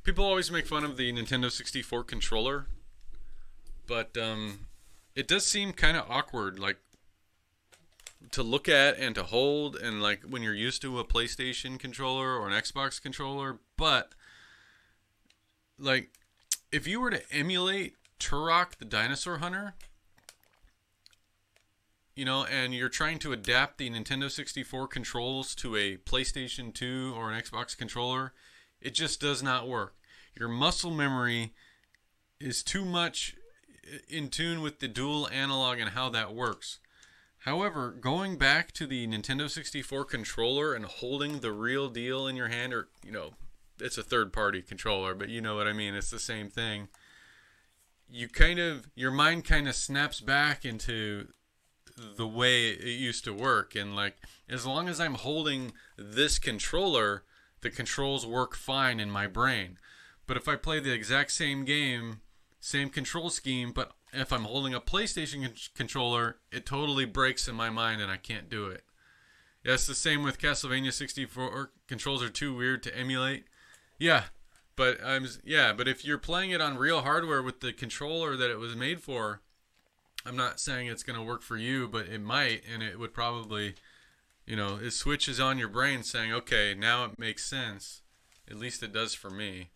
People always make fun of the Nintendo 64 controller, but it does seem kind of awkward, like to look at and to hold, and like when you're used to a PlayStation controller or an Xbox controller. But like, if you were to emulate Turok the Dinosaur Hunter, and you're trying to adapt the Nintendo 64 controls to a PlayStation 2 or an Xbox controller, it just does not work. Your muscle memory is too much in tune with the dual analog and how that works. However, going back to the Nintendo 64 controller and holding the real deal in your hand, or, it's a third party controller, but you know what I mean, it's the same thing. Your mind kind of snaps back into the way it used to work, and like, as long as I'm holding this controller, the controls work fine in my brain. But if I play the exact same game, same control scheme, but if I'm holding a PlayStation controller, it totally breaks in my mind and I can't do it. Yeah, it's the same with Castlevania 64. Controls are too weird to emulate. Yeah, but if you're playing it on real hardware with the controller that it was made for, I'm not saying it's going to work for you, but it might, and it would probably, it switches on your brain saying, okay, now it makes sense. At least it does for me.